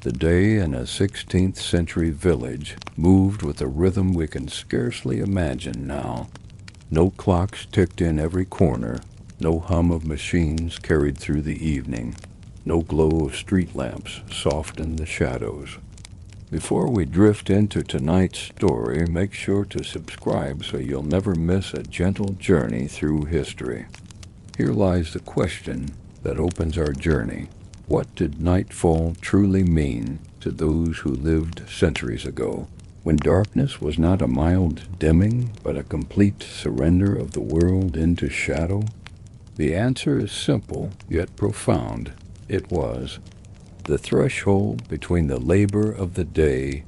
The day in a 16th century village moved with a rhythm we can scarcely imagine now. No clocks ticked in every corner, no hum of machines carried through the evening, no glow of street lamps softened the shadows. Before we drift into tonight's story, make sure to subscribe so you'll never miss a gentle journey through history. Here lies the question that opens our journey. What did nightfall truly mean to those who lived centuries ago, when darkness was not a mild dimming, but a complete surrender of the world into shadow? The answer is simple, yet profound. It was the threshold between the labor of the day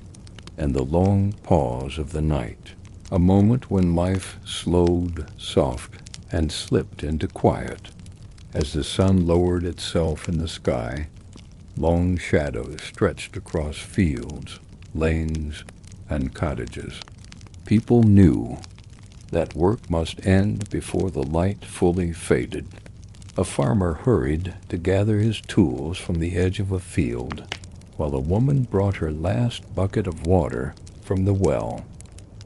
and the long pause of the night, a moment when life slowed soft and slipped into quiet. As the sun lowered itself in the sky, long shadows stretched across fields, lanes, and cottages. People knew that work must end before the light fully faded. A farmer hurried to gather his tools from the edge of a field, while a woman brought her last bucket of water from the well.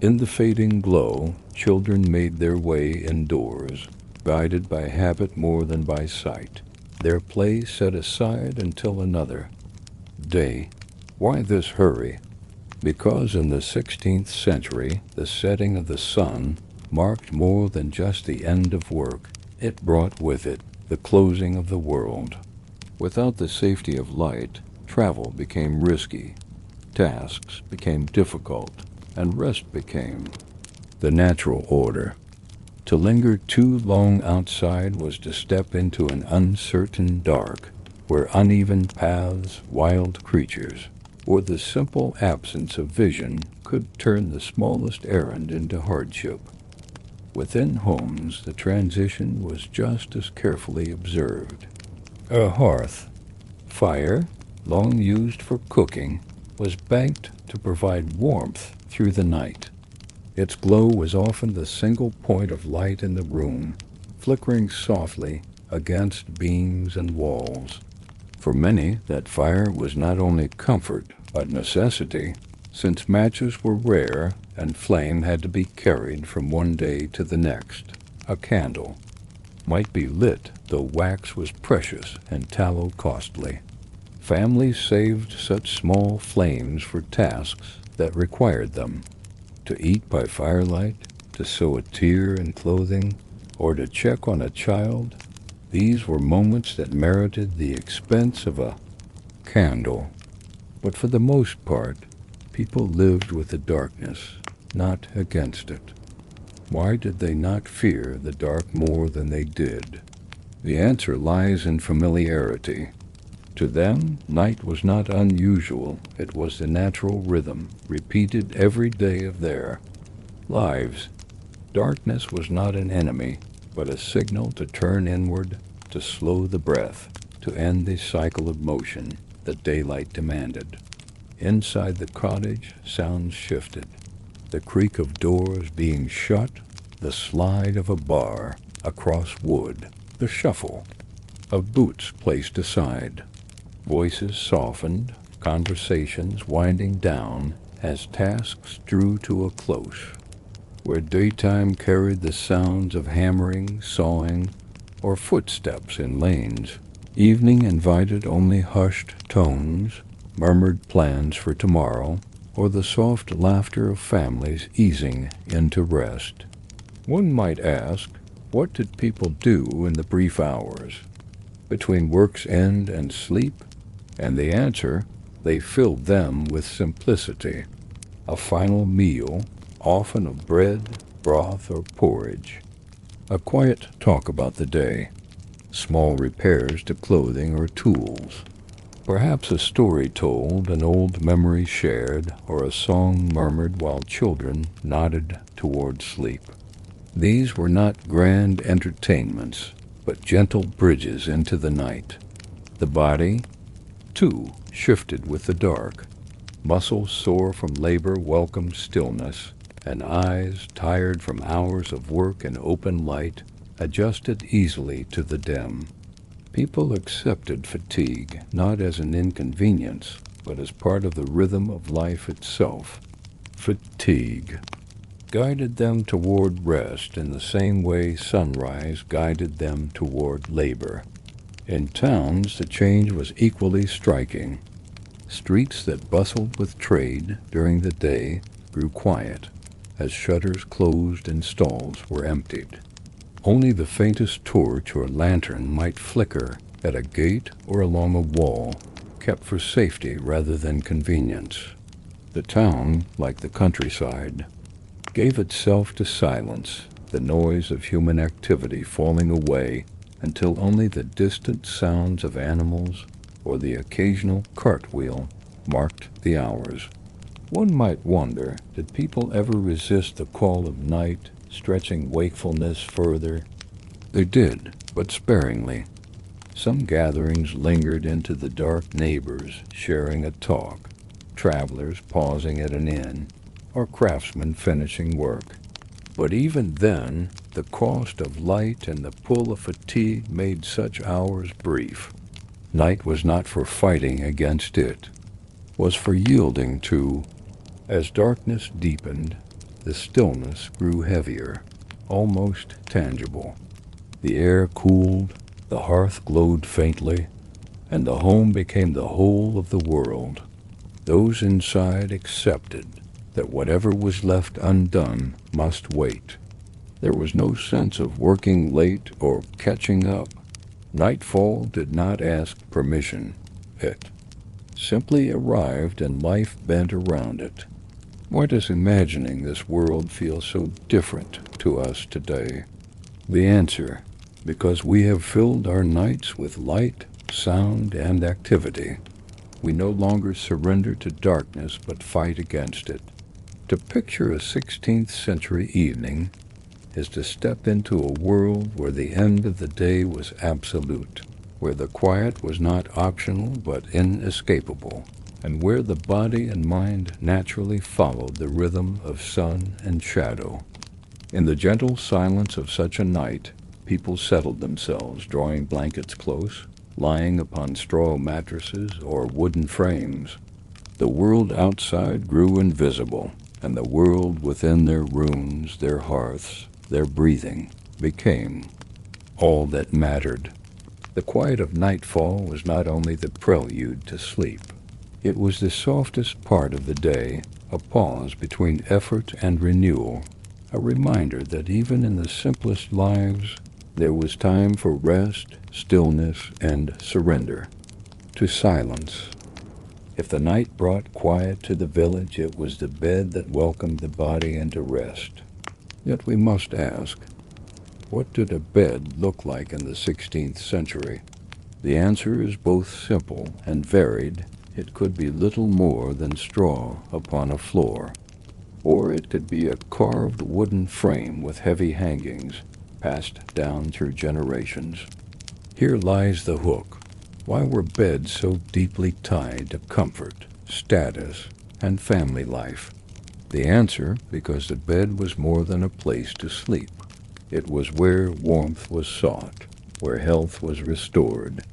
In the fading glow, children made their way indoors, guided by habit more than by sight, their play set aside until another day. Why this hurry? Because in the 16th century, the setting of the sun marked more than just the end of work. It brought with it the closing of the world. Without the safety of light, travel became risky, tasks became difficult, and rest became the natural order. To linger too long outside was to step into an uncertain dark, where uneven paths, wild creatures, or the simple absence of vision could turn the smallest errand into hardship. Within homes, the transition was just as carefully observed. A hearth, fire, long used for cooking, was banked to provide warmth through the night. Its glow was often the single point of light in the room, flickering softly against beams and walls. For many, that fire was not only comfort, but necessity, since matches were rare and flame had to be carried from one day to the next. A candle might be lit, though wax was precious and tallow costly. Families saved such small flames for tasks that required them. To eat by firelight, to sew a tear in clothing, or to check on a child, these were moments that merited the expense of a candle. But for the most part, people lived with the darkness, not against it. Why did they not fear the dark more than they did? The answer lies in familiarity. To them, night was not unusual. It was the natural rhythm, repeated every day of their lives. Darkness was not an enemy, but a signal to turn inward, to slow the breath, to end the cycle of motion that daylight demanded. Inside the cottage, sounds shifted. The creak of doors being shut, the slide of a bar across wood, the shuffle of boots placed aside. Voices softened, conversations winding down as tasks drew to a close. Where daytime carried the sounds of hammering, sawing, or footsteps in lanes, evening invited only hushed tones, murmured plans for tomorrow, or the soft laughter of families easing into rest. One might ask, what did people do in the brief hours between work's end and sleep? And the answer, they filled them with simplicity. A final meal, often of bread, broth, or porridge. A quiet talk about the day. Small repairs to clothing or tools. Perhaps a story told, an old memory shared, or a song murmured while children nodded toward sleep. These were not grand entertainments, but gentle bridges into the night. The body, too, shifted with the dark. Muscles sore from labor welcomed stillness, and eyes, tired from hours of work in open light, adjusted easily to the dim. People accepted fatigue not as an inconvenience, but as part of the rhythm of life itself. Fatigue guided them toward rest in the same way sunrise guided them toward labor. In towns, the change was equally striking. Streets that bustled with trade during the day grew quiet as shutters closed and stalls were emptied. Only the faintest torch or lantern might flicker at a gate or along a wall, kept for safety rather than convenience. The town, like the countryside, gave itself to silence, the noise of human activity falling away until only the distant sounds of animals or the occasional cartwheel marked the hours. One might wonder, did people ever resist the call of night, stretching wakefulness further? They did, but sparingly. Some gatherings lingered into the dark, neighbors sharing a talk, travelers pausing at an inn, or craftsmen finishing work. But even then, the cost of light and the pull of fatigue made such hours brief. Night was not for fighting against it, was for yielding to. As darkness deepened, the stillness grew heavier, almost tangible. The air cooled, the hearth glowed faintly, and the home became the whole of the world. Those inside accepted that whatever was left undone must wait. There was no sense of working late or catching up. Nightfall did not ask permission. It simply arrived and life bent around it. Why does imagining this world feel so different to us today? The answer, because we have filled our nights with light, sound, and activity. We no longer surrender to darkness but fight against it. To picture a 16th century evening is to step into a world where the end of the day was absolute, where the quiet was not optional but inescapable, and where the body and mind naturally followed the rhythm of sun and shadow. In the gentle silence of such a night, people settled themselves, drawing blankets close, lying upon straw mattresses or wooden frames. The world outside grew invisible, and the world within their rooms, their hearths, their breathing, became all that mattered. The quiet of nightfall was not only the prelude to sleep. It was the softest part of the day, a pause between effort and renewal, a reminder that even in the simplest lives, there was time for rest, stillness, and surrender, to silence. If the night brought quiet to the village, it was the bed that welcomed the body into rest. Yet we must ask, what did a bed look like in the 16th century? The answer is both simple and varied. It could be little more than straw upon a floor, or it could be a carved wooden frame with heavy hangings, passed down through generations. Here lies the hook. Why were beds so deeply tied to comfort, status, and family life? The answer, because the bed was more than a place to sleep. It was where warmth was sought, where health was restored,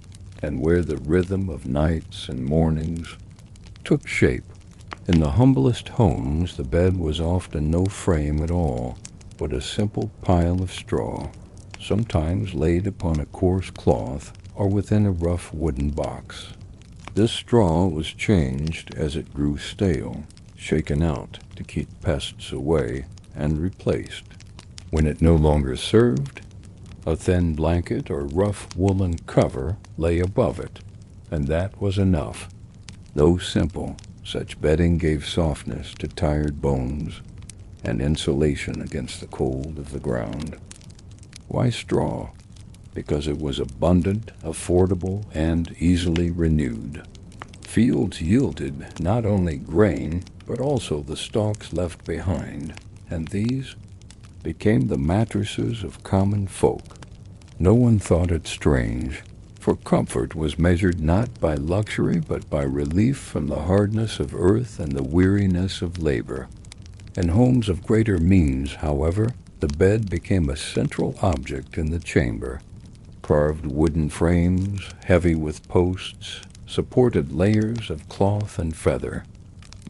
and where the rhythm of nights and mornings took shape. In the humblest homes, the bed was often no frame at all, but a simple pile of straw, sometimes laid upon a coarse cloth or within a rough wooden box. This straw was changed as it grew stale, shaken out to keep pests away, and replaced. When it no longer served, a thin blanket or rough woolen cover lay above it, and that was enough. Though simple, such bedding gave softness to tired bones and insulation against the cold of the ground. Why straw? Because it was abundant, affordable, and easily renewed. Fields yielded not only grain, but also the stalks left behind, and these became the mattresses of common folk. No one thought it strange, for comfort was measured not by luxury but by relief from the hardness of earth and the weariness of labor. In homes of greater means, however, the bed became a central object in the chamber. Carved wooden frames, heavy with posts, supported layers of cloth and feather.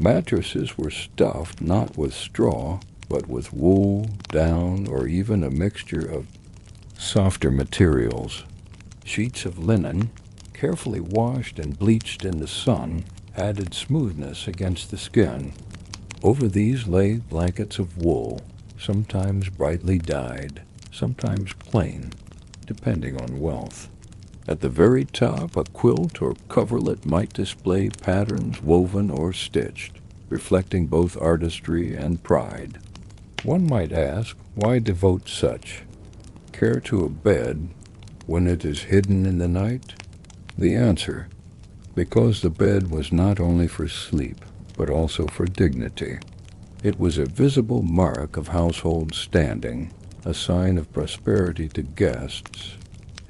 Mattresses were stuffed not with straw, but with wool, down, or even a mixture of softer materials. Sheets of linen, carefully washed and bleached in the sun, added smoothness against the skin. Over these lay blankets of wool, sometimes brightly dyed, sometimes plain, depending on wealth. At the very top, a quilt or coverlet might display patterns woven or stitched, reflecting both artistry and pride. One might ask, why devote such care to a bed when it is hidden in the night? The answer: because the bed was not only for sleep, but also for dignity. It was a visible mark of household standing, a sign of prosperity to guests,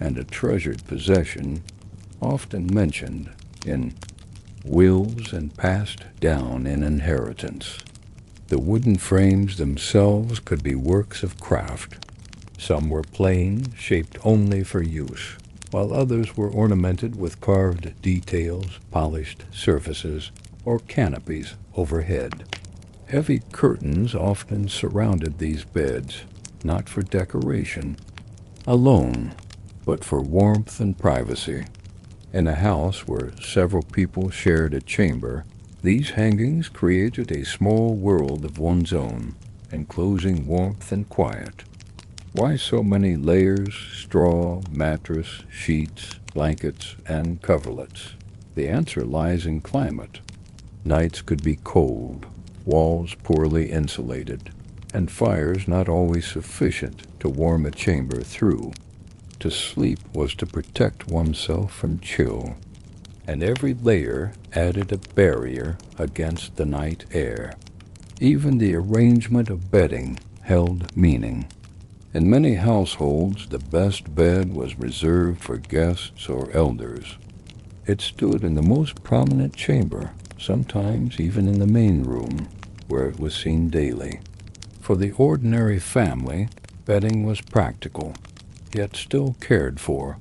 and a treasured possession often mentioned in wills and passed down in inheritance. The wooden frames themselves could be works of craft. Some were plain, shaped only for use, while others were ornamented with carved details, polished surfaces, or canopies overhead. Heavy curtains often surrounded these beds, not for decoration alone, but for warmth and privacy. In a house where several people shared a chamber, these hangings created a small world of one's own, enclosing warmth and quiet. Why so many layers, straw, mattress, sheets, blankets, and coverlets? The answer lies in climate. Nights could be cold, walls poorly insulated, and fires not always sufficient to warm a chamber through. To sleep was to protect oneself from chill, and every layer added a barrier against the night air. Even the arrangement of bedding held meaning. In many households, the best bed was reserved for guests or elders. It stood in the most prominent chamber, sometimes even in the main room, where it was seen daily. For the ordinary family, bedding was practical, yet still cared for.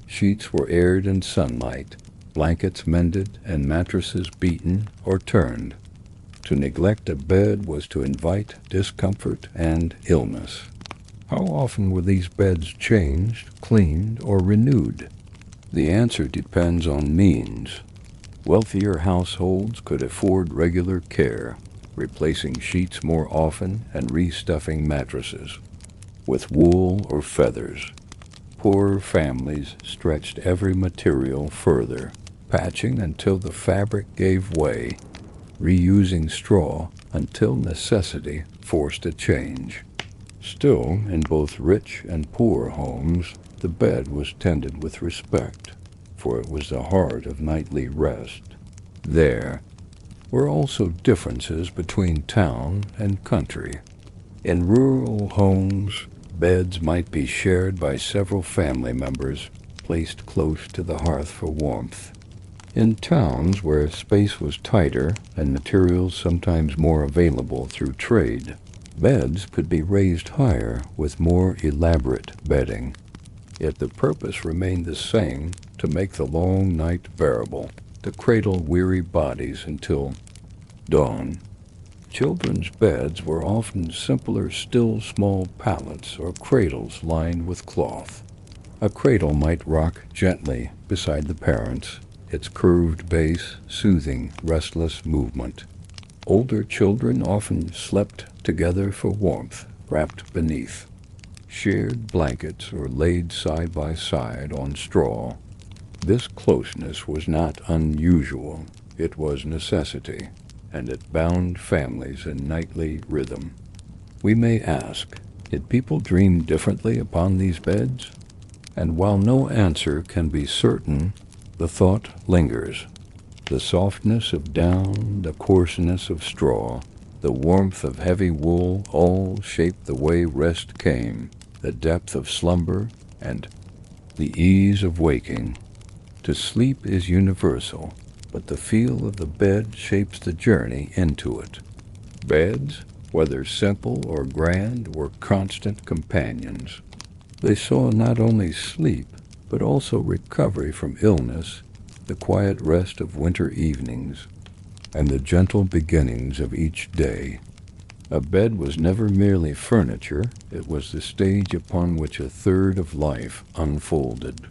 Sheets were aired in sunlight, blankets mended, and mattresses beaten or turned. To neglect a bed was to invite discomfort and illness. How often were these beds changed, cleaned, or renewed? The answer depends on means. Wealthier households could afford regular care, replacing sheets more often and restuffing mattresses with wool or feathers. Poorer families stretched every material further, patching until the fabric gave way, reusing straw until necessity forced a change. Still, in both rich and poor homes, the bed was tended with respect, for it was the heart of nightly rest. There were also differences between town and country. In rural homes, beds might be shared by several family members, placed close to the hearth for warmth. In towns where space was tighter and materials sometimes more available through trade, beds could be raised higher with more elaborate bedding. Yet the purpose remained the same: to make the long night bearable, to cradle weary bodies until dawn. Children's beds were often simpler, still small pallets or cradles lined with cloth. A cradle might rock gently beside the parents, its curved base soothing restless movement. Older children often slept together for warmth, wrapped beneath shared blankets or laid side by side on straw. This closeness was not unusual, it was necessity, and it bound families in nightly rhythm. We may ask, did people dream differently upon these beds? And while no answer can be certain, the thought lingers. The softness of down, the coarseness of straw, the warmth of heavy wool all shaped the way rest came, the depth of slumber, and the ease of waking. To sleep is universal, but the feel of the bed shapes the journey into it. Beds, whether simple or grand, were constant companions. They saw not only sleep, but also recovery from illness, the quiet rest of winter evenings and the gentle beginnings of each day. A bed was never merely furniture, it was the stage upon which a third of life unfolded.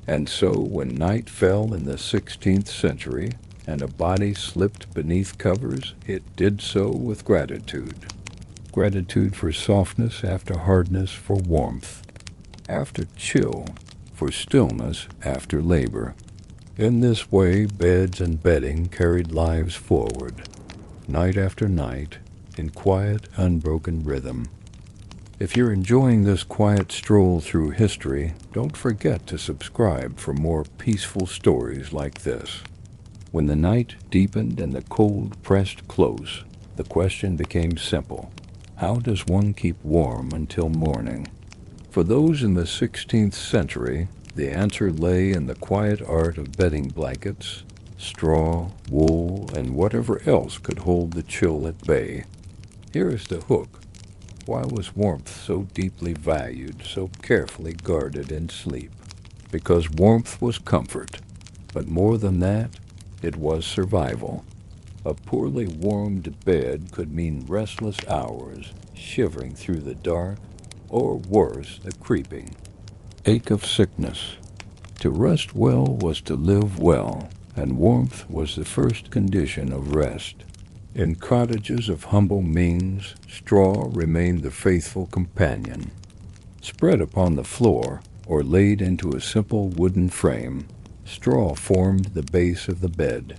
And so, when night fell in the 16th century, and a body slipped beneath covers, it did so with gratitude. Gratitude for softness after hardness, for warmth after chill, for stillness after labor. In this way, beds and bedding carried lives forward, night after night, in quiet, unbroken rhythm. If you're enjoying this quiet stroll through history, don't forget to subscribe for more peaceful stories like this. When the night deepened and the cold pressed close, the question became simple. How does one keep warm until morning? For those in the 16th century, the answer lay in the quiet art of bedding blankets, straw, wool, and whatever else could hold the chill at bay. Here is the hook. Why was warmth so deeply valued, so carefully guarded in sleep? Because warmth was comfort, but more than that, it was survival. A poorly warmed bed could mean restless hours, shivering through the dark, or worse, the creeping ache of sickness. To rest well was to live well, and warmth was the first condition of rest. In cottages of humble means, straw remained the faithful companion. Spread upon the floor, or laid into a simple wooden frame, straw formed the base of the bed.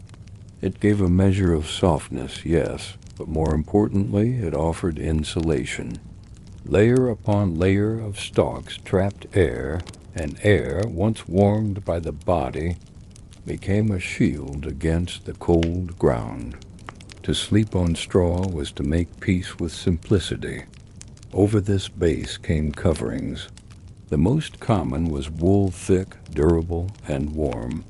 It gave a measure of softness, yes, but more importantly, it offered insulation. Layer upon layer of stalks trapped air, and air, once warmed by the body, became a shield against the cold ground. To sleep on straw was to make peace with simplicity. Over this base came coverings. The most common was wool, thick, durable, and warm.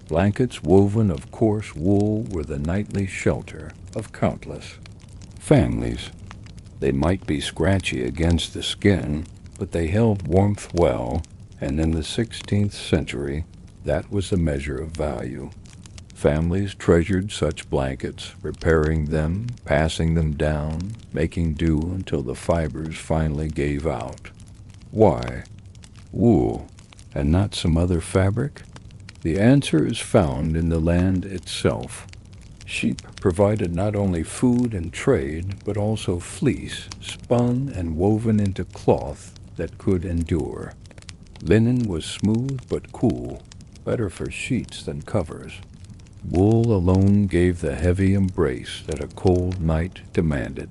Blankets woven of coarse wool were the nightly shelter of countless families. They might be scratchy against the skin, but they held warmth well, and in the 16th century, that was a measure of value. Families treasured such blankets, repairing them, passing them down, making do until the fibers finally gave out. Why wool, and not some other fabric? The answer is found in the land itself. Sheep provided not only food and trade, but also fleece, spun and woven into cloth that could endure. Linen was smooth but cool, better for sheets than covers. Wool alone gave the heavy embrace that a cold night demanded.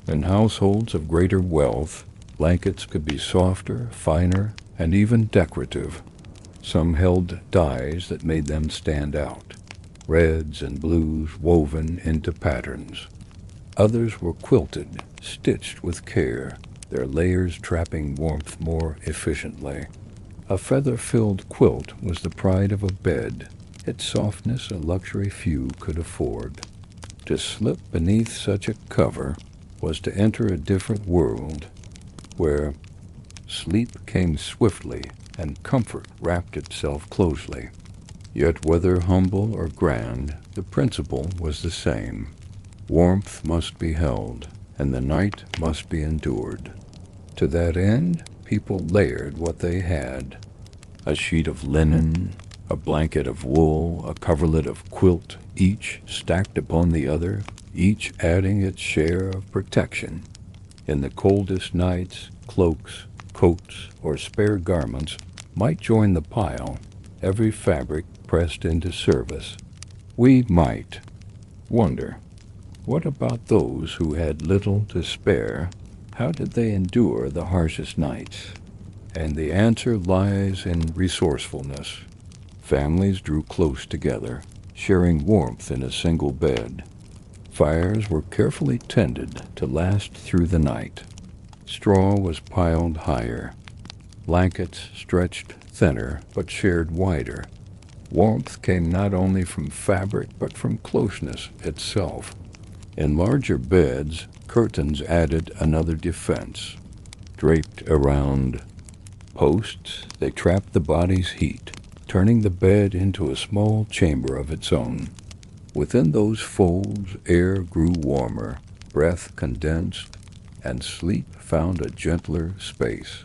In households of greater wealth, blankets could be softer, finer, and even decorative. Some held dyes that made them stand out, reds and blues woven into patterns. Others were quilted, stitched with care, their layers trapping warmth more efficiently. A feather-filled quilt was the pride of a bed, its softness a luxury few could afford. To slip beneath such a cover was to enter a different world, where sleep came swiftly and comfort wrapped itself closely. Yet whether humble or grand, the principle was the same. Warmth must be held, and the night must be endured. To that end, people layered what they had. A sheet of linen, a blanket of wool, a coverlet of quilt, each stacked upon the other, each adding its share of protection. In the coldest nights, cloaks, coats, or spare garments might join the pile, every fabric pressed into service. We might wonder, what about those who had little to spare? How did they endure the harshest nights? And the answer lies in resourcefulness. Families drew close together, sharing warmth in a single bed. Fires were carefully tended to last through the night. Straw was piled higher. Blankets stretched thinner but shared wider. Warmth came not only from fabric but from closeness itself. In larger beds, curtains added another defense. Draped around posts, they trapped the body's heat. turning the bed into a small chamber of its own. Within those folds, air grew warmer, breath condensed, and sleep found a gentler space.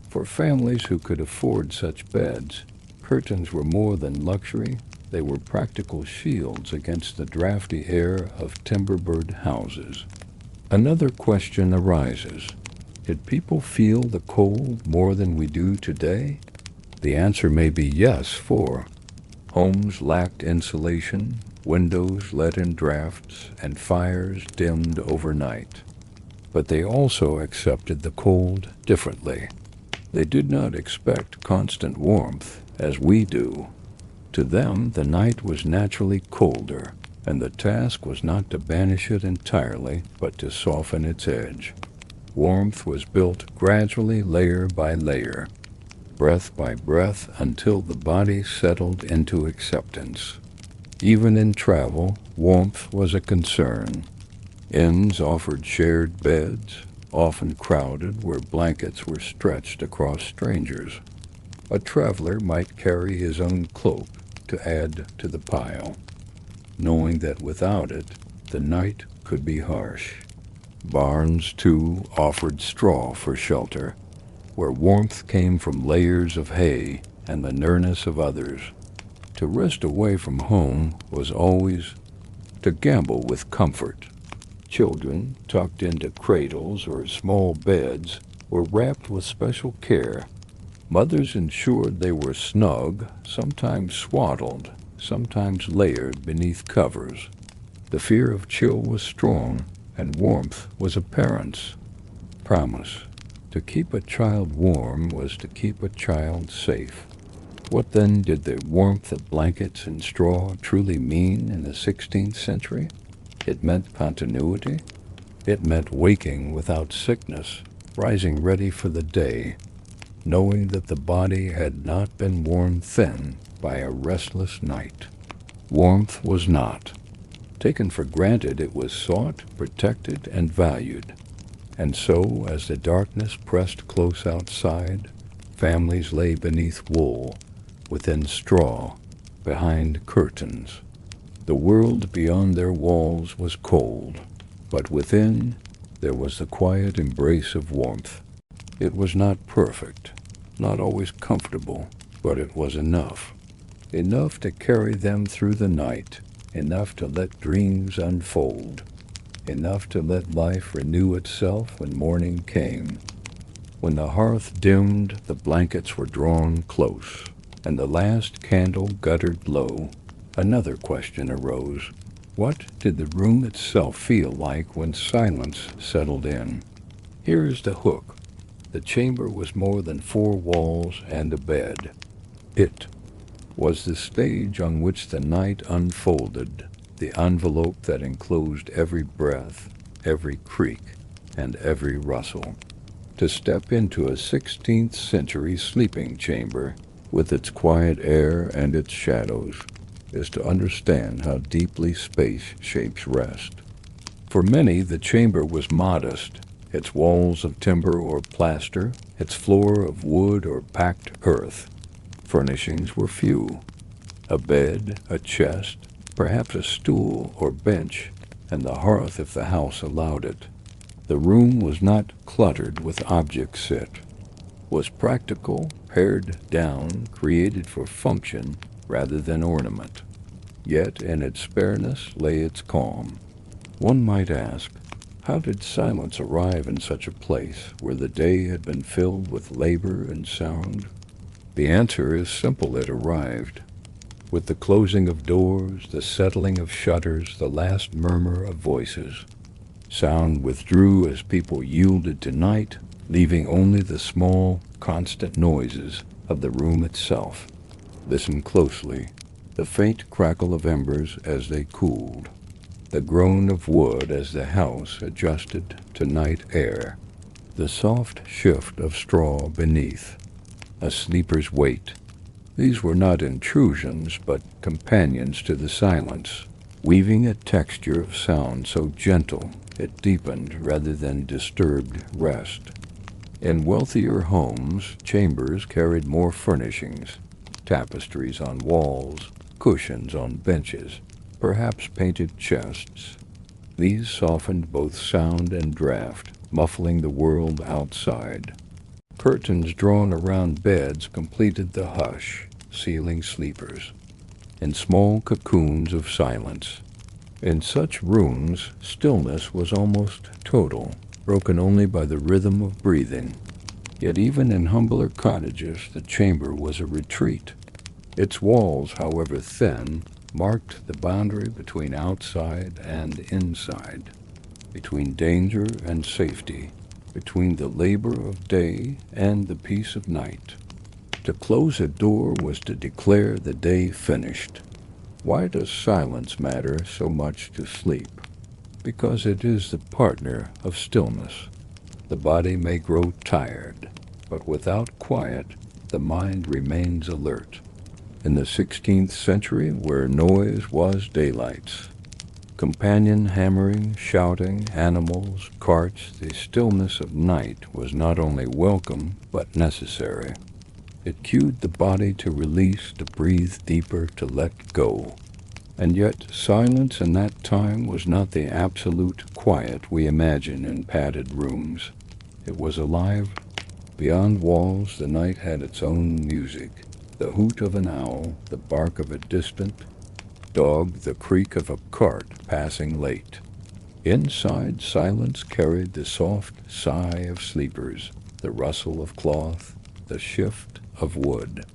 For families who could afford such beds, curtains were more than luxury. They were practical shields against the drafty air of timber-bird houses. Another question arises. Did people feel the cold more than we do today? The answer may be yes, for homes lacked insulation, windows let in drafts, and fires dimmed overnight. But they also accepted the cold differently. They did not expect constant warmth as we do. To them, the night was naturally colder, and the task was not to banish it entirely, but to soften its edge. Warmth was built gradually, layer by layer, breath by breath, until the body settled into acceptance. Even in travel, warmth was a concern. Inns offered shared beds, often crowded, where blankets were stretched across strangers. A traveler might carry his own cloak to add to the pile, knowing that without it, the night could be harsh. Barns, too, offered straw for shelter, where warmth came from layers of hay and the nearness of others. To rest away from home was always to gamble with comfort. Children, tucked into cradles or small beds, were wrapped with special care. Mothers ensured they were snug, sometimes swaddled, sometimes layered beneath covers. The fear of chill was strong, and warmth was a parent's promise. To keep a child warm was to keep a child safe. What then did the warmth of blankets and straw truly mean in the 16th century? It meant continuity. It meant waking without sickness, rising ready for the day, knowing that the body had not been worn thin by a restless night. Warmth was not. Taken for granted, it was sought, protected, and valued. And so, as the darkness pressed close outside, families lay beneath wool, within straw, behind curtains. The world beyond their walls was cold, but within there was the quiet embrace of warmth. It was not perfect, not always comfortable, but it was enough. Enough to carry them through the night, enough to let dreams unfold, enough to let life renew itself when morning came. When the hearth dimmed, the blankets were drawn close, and the last candle guttered low. Another question arose. What did the room itself feel like when silence settled in? Here is the hook. The chamber was more than four walls and a bed. It was the stage on which the night unfolded, the envelope that enclosed every breath, every creak, and every rustle. To step into a 16th century sleeping chamber, with its quiet air and its shadows, is to understand how deeply space shapes rest. For many, the chamber was modest, its walls of timber or plaster, its floor of wood or packed earth. Furnishings were few. A bed, a chest, perhaps a stool or bench, and the hearth if the house allowed it. The room was not cluttered with objects was practical, pared down, created for function rather than ornament. Yet in its spareness lay its calm. One might ask, how did silence arrive in such a place where the day had been filled with labor and sound? The answer is simple. It arrived. With the closing of doors, the settling of shutters, the last murmur of voices. Sound withdrew as people yielded to night, leaving only the small, constant noises of the room itself. Listen closely. The faint crackle of embers as they cooled. The groan of wood as the house adjusted to night air. The soft shift of straw beneath. A sleeper's weight. These were not intrusions, but companions to the silence, weaving a texture of sound so gentle it deepened rather than disturbed rest. In wealthier homes, chambers carried more furnishings. tapestries on walls, cushions on benches, perhaps painted chests. These softened both sound and draught, muffling the world outside. Curtains drawn around beds completed the hush, sealing sleepers in small cocoons of silence. In such rooms, stillness was almost total, broken only by the rhythm of breathing. Yet even in humbler cottages, the chamber was a retreat. Its walls, however thin, marked the boundary between outside and inside, between danger and safety, between the labor of day and the peace of night. To close a door was to declare the day finished. Why does silence matter so much to sleep? Because it is the partner of stillness. The body may grow tired, but without quiet, the mind remains alert. In the 16th century, where noise was daylight, companion hammering, shouting, animals, carts, the stillness of night was not only welcome, but necessary. It cued the body to release, to breathe deeper, to let go. And yet silence in that time was not the absolute quiet we imagine in padded rooms. It was alive. Beyond walls, the night had its own music. The hoot of an owl, the bark of a distant dog, the creak of a cart passing late. Inside, silence carried the soft sigh of sleepers, the rustle of cloth, the shift of wood.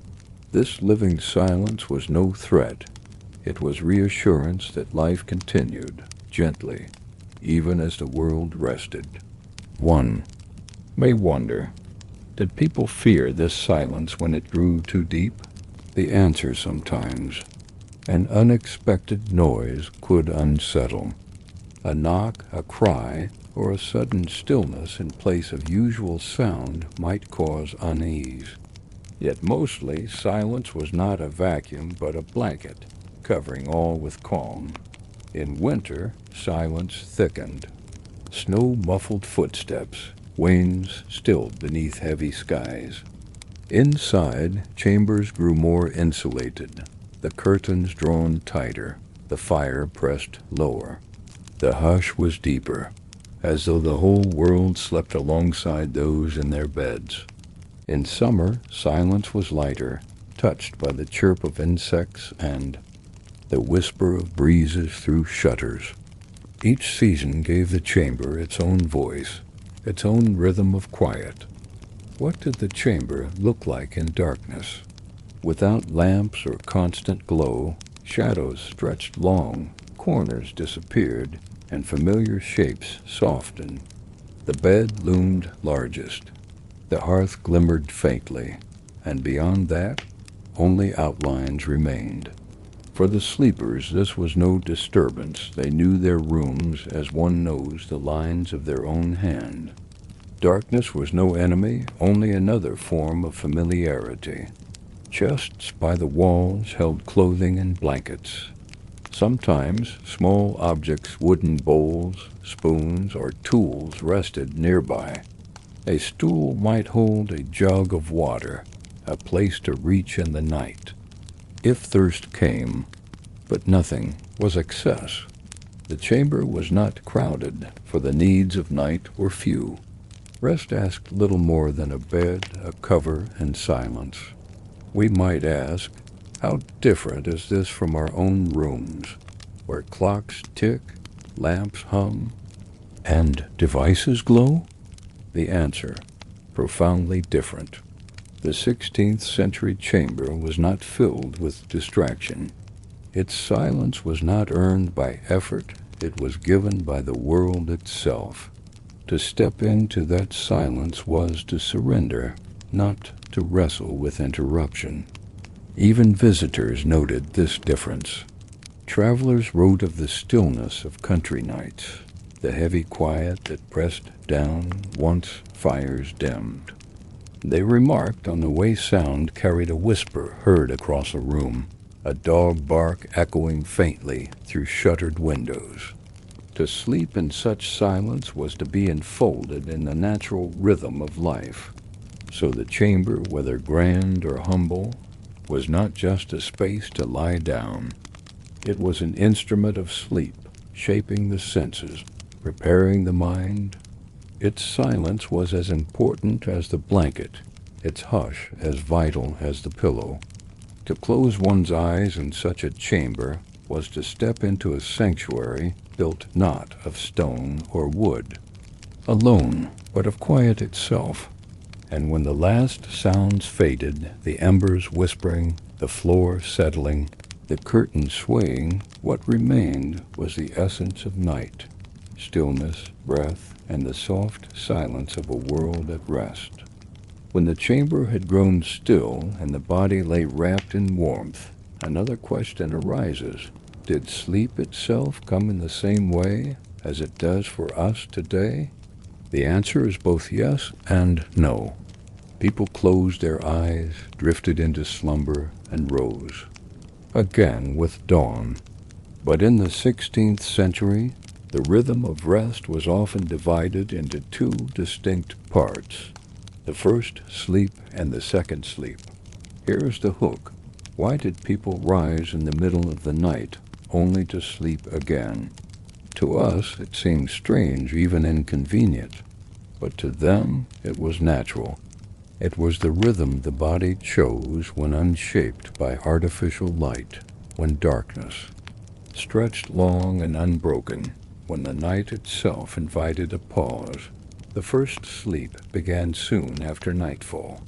This living silence was no threat. It was reassurance that life continued, gently, even as the world rested. One may wonder, did people fear this silence when it grew too deep? The answer sometimes. An unexpected noise could unsettle. A knock, a cry, or a sudden stillness in place of usual sound might cause unease. Yet mostly, silence was not a vacuum but a blanket, covering all with calm. In winter, silence thickened. Snow muffled footsteps, winds stilled beneath heavy skies. Inside, chambers grew more insulated, the curtains drawn tighter, the fire pressed lower. The hush was deeper, as though the whole world slept alongside those in their beds. In summer, silence was lighter, touched by the chirp of insects and the whisper of breezes through shutters. Each season gave the chamber its own voice, its own rhythm of quiet. What did the chamber look like in darkness? Without lamps or constant glow, shadows stretched long, corners disappeared, and familiar shapes softened. The bed loomed largest. The hearth glimmered faintly, and beyond that, only outlines remained. For the sleepers, this was no disturbance. They knew their rooms as one knows the lines of their own hand. Darkness was no enemy, only another form of familiarity. Chests by the walls held clothing and blankets. Sometimes small objects, wooden bowls, spoons, or tools rested nearby. A stool might hold a jug of water, a place to reach in the night, if thirst came, but nothing was excess. The chamber was not crowded, for the needs of night were few. Rest asked little more than a bed, a cover, and silence. We might ask, how different is this from our own rooms, where clocks tick, lamps hum, and devices glow? The answer, profoundly different. The 16th century chamber was not filled with distraction. Its silence was not earned by effort, it was given by the world itself. To step into that silence was to surrender, not to wrestle with interruption. Even visitors noted this difference. Travelers wrote of the stillness of country nights, the heavy quiet that pressed down once fires dimmed. They remarked on the way sound carried a whisper heard across a room, a dog bark echoing faintly through shuttered windows. To sleep in such silence was to be enfolded in the natural rhythm of life. So the chamber, whether grand or humble, was not just a space to lie down. It was an instrument of sleep, shaping the senses, preparing the mind. Its silence was as important as the blanket, its hush as vital as the pillow. To close one's eyes in such a chamber was to step into a sanctuary built not of stone or wood, alone, but of quiet itself. And when the last sounds faded, the embers whispering, the floor settling, the curtains swaying, what remained was the essence of night, stillness, breath, and the soft silence of a world at rest. When the chamber had grown still and the body lay wrapped in warmth, another question arises. Did sleep itself come in the same way as it does for us today? The answer is both yes and no. People closed their eyes, drifted into slumber, and rose again with dawn. But in the 16th century, the rhythm of rest was often divided into two distinct parts, the first sleep and the second sleep. Here's the hook. Why did people rise in the middle of the night only to sleep again? To us, it seems strange, even inconvenient, but to them it was natural. It was the rhythm the body chose when unshaped by artificial light, when darkness stretched long and unbroken, when the night itself invited a pause. The first sleep began soon after nightfall.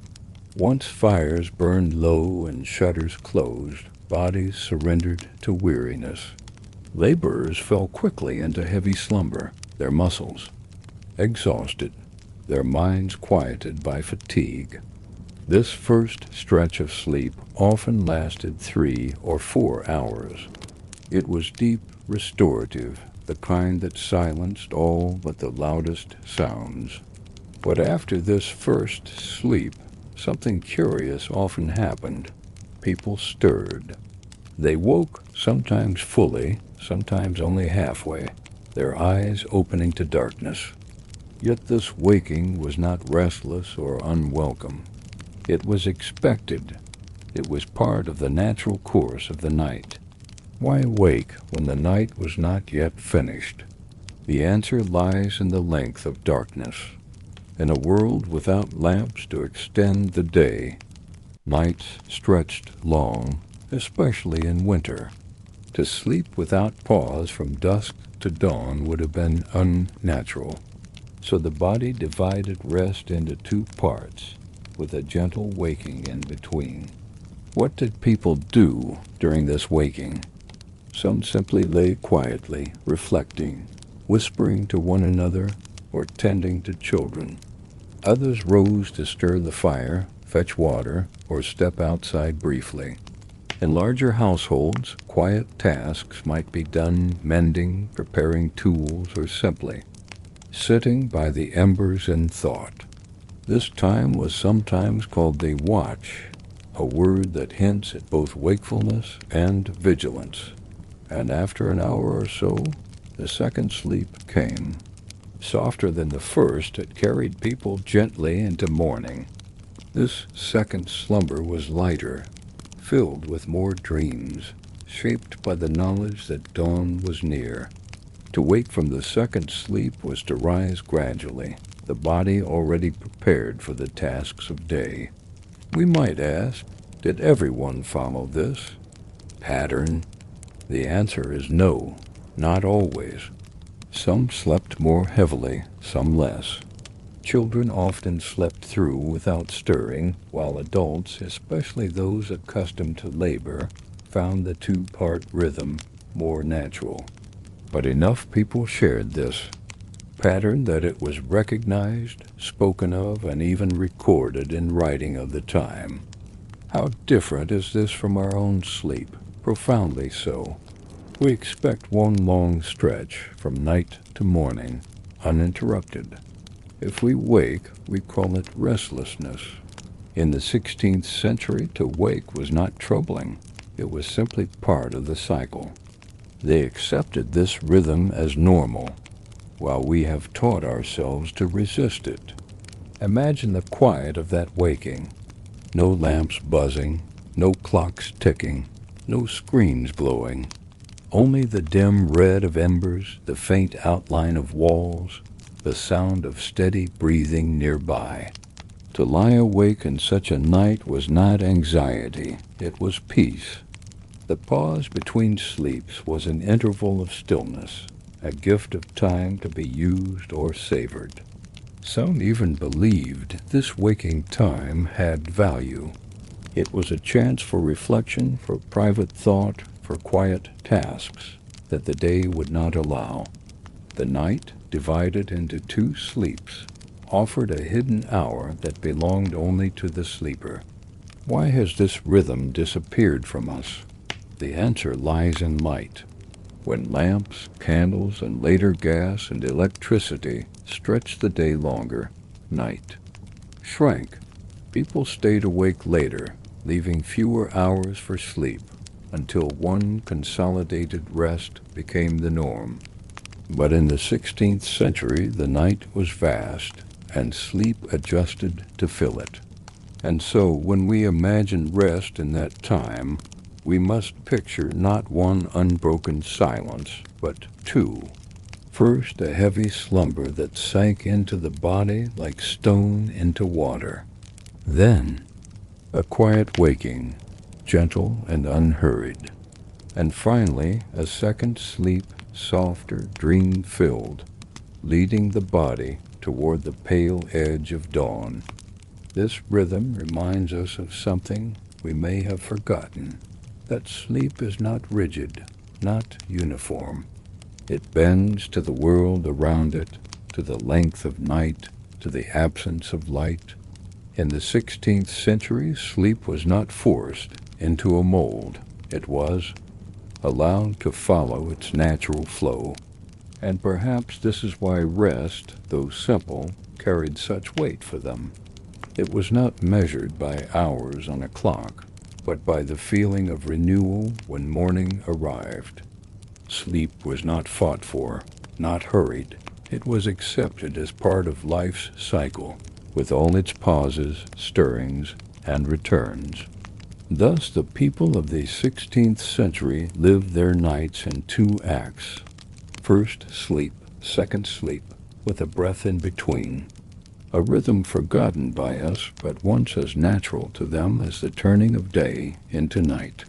Once fires burned low and shutters closed, bodies surrendered to weariness. Laborers fell quickly into heavy slumber, their muscles exhausted, their minds quieted by fatigue. This first stretch of sleep often lasted 3 or 4 hours. It was deep, restorative, the kind that silenced all but the loudest sounds. But after this first sleep, something curious often happened. People stirred. They woke, sometimes fully, sometimes only halfway, their eyes opening to darkness. Yet this waking was not restless or unwelcome. It was expected. It was part of the natural course of the night. Why wake when the night was not yet finished? The answer lies in the length of darkness. In a world without lamps to extend the day, nights stretched long, especially in winter. To sleep without pause from dusk to dawn would have been unnatural. So the body divided rest into 2 parts, with a gentle waking in between. What did people do during this waking? Some simply lay quietly, reflecting, whispering to one another, or tending to children. Others rose to stir the fire, fetch water, or step outside briefly. In larger households, quiet tasks might be done mending, preparing tools, or simply sitting by the embers in thought. This time was sometimes called the watch, a word that hints at both wakefulness and vigilance. And after an hour or so, the second sleep came. Softer than the first, it carried people gently into morning. This second slumber was lighter, filled with more dreams, shaped by the knowledge that dawn was near. To wake from the second sleep was to rise gradually, the body already prepared for the tasks of day. We might ask, did everyone follow this pattern? The answer is no, not always. Some slept more heavily, some less. Children often slept through without stirring, while adults, especially those accustomed to labor, found the 2-part rhythm more natural. But enough people shared this pattern that it was recognized, spoken of, and even recorded in writing of the time. How different is this from our own sleep? Profoundly so. We expect one long stretch from night to morning, uninterrupted. If we wake, we call it restlessness. In the 16th century, to wake was not troubling. It was simply part of the cycle. They accepted this rhythm as normal, while we have taught ourselves to resist it. Imagine the quiet of that waking. No lamps buzzing, No clocks ticking, no screens blowing, only the dim red of embers, the faint outline of walls, the sound of steady breathing nearby. To lie awake in such a night was not anxiety, it was peace. The pause between sleeps was an interval of stillness, a gift of time to be used or savored. Some even believed this waking time had value. It was a chance for reflection, for private thought, for quiet tasks that the day would not allow. The night, divided into two sleeps, offered a hidden hour that belonged only to the sleeper. Why has this rhythm disappeared from us? The answer lies in light. When lamps, candles, and later gas and electricity stretched the day longer, night shrank. People stayed awake later, leaving fewer hours for sleep, until one consolidated rest became the norm. But in the 16th century, the night was vast, and sleep adjusted to fill it. And so, when we imagine rest in that time, we must picture not one unbroken silence, but two. First, a heavy slumber that sank into the body like stone into water. Then, a quiet waking, gentle and unhurried. And finally, a second sleep, softer, dream-filled, leading the body toward the pale edge of dawn. This rhythm reminds us of something we may have forgotten, that sleep is not rigid, not uniform. It bends to the world around it, to the length of night, to the absence of light. In the 16th century, sleep was not forced into a mold. It was allowed to follow its natural flow. And perhaps this is why rest, though simple, carried such weight for them. It was not measured by hours on a clock, but by the feeling of renewal when morning arrived. Sleep was not fought for, not hurried. It was accepted as part of life's cycle, with all its pauses, stirrings, and returns. Thus the people of the 16th century lived their nights in two acts. First sleep, second sleep, with a breath in between. A rhythm forgotten by us, but once as natural to them as the turning of day into night.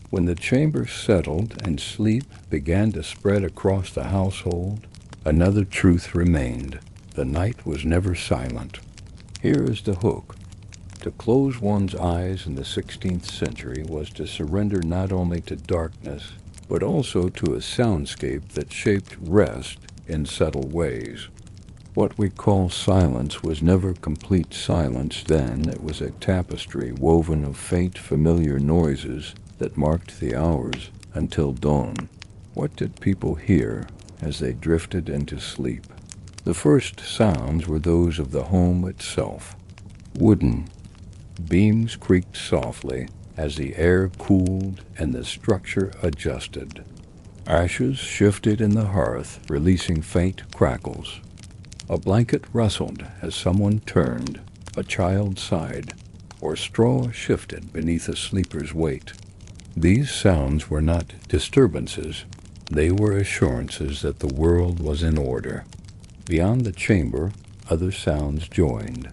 When the chamber settled and sleep began to spread across the household, another truth remained. The night was never silent. Here is the hook. To close one's eyes in the 16th century was to surrender not only to darkness, but also to a soundscape that shaped rest in subtle ways. What we call silence was never complete silence then. It was a tapestry woven of faint, familiar noises that marked the hours until dawn. What did people hear as they drifted into sleep? The first sounds were those of the home itself. Wooden beams creaked softly as the air cooled and the structure adjusted. Ashes shifted in the hearth, releasing faint crackles. A blanket rustled as someone turned, a child sighed, or straw shifted beneath a sleeper's weight. These sounds were not disturbances. They were assurances that the world was in order. Beyond the chamber, other sounds joined.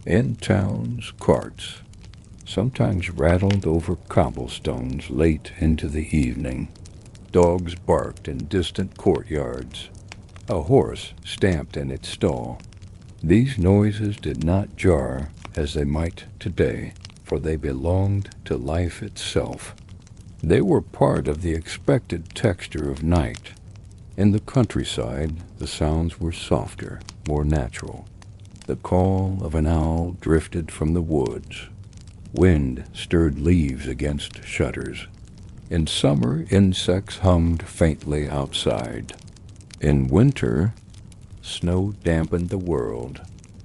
In towns, carts, sometimes rattled over cobblestones late into the evening. Dogs barked in distant courtyards. A horse stamped in its stall. These noises did not jar as they might today, for they belonged to life itself. They were part of the expected texture of night. In the countryside, the sounds were softer, more natural. The call of an owl drifted from the woods. Wind stirred leaves against shutters. In summer, insects hummed faintly outside. In winter, snow dampened the world,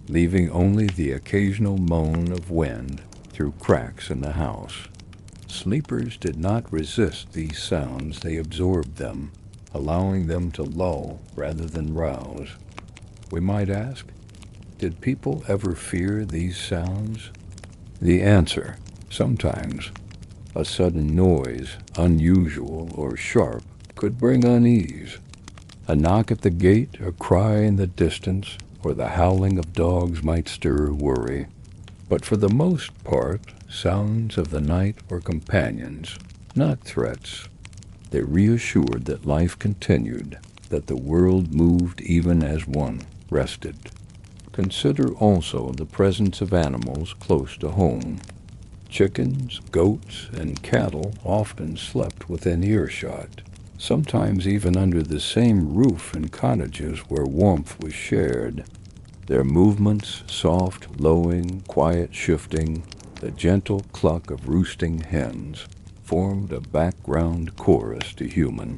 leaving only the occasional moan of wind through cracks in the house. Sleepers did not resist these sounds, they absorbed them, allowing them to lull rather than rouse. We might ask, did people ever fear these sounds? The answer, Sometimes a sudden noise, unusual or sharp, could bring unease. A knock at the gate, a cry in the distance, or the howling of dogs might stir worry. But for the most part, sounds of the night were companions, not threats. They reassured that life continued, that the world moved even as one rested. Consider also the presence of animals close to home. Chickens, goats, and cattle often slept within earshot, sometimes even under the same roof in cottages where warmth was shared. Their movements, soft lowing, quiet shifting, the gentle cluck of roosting hens, formed a background chorus to human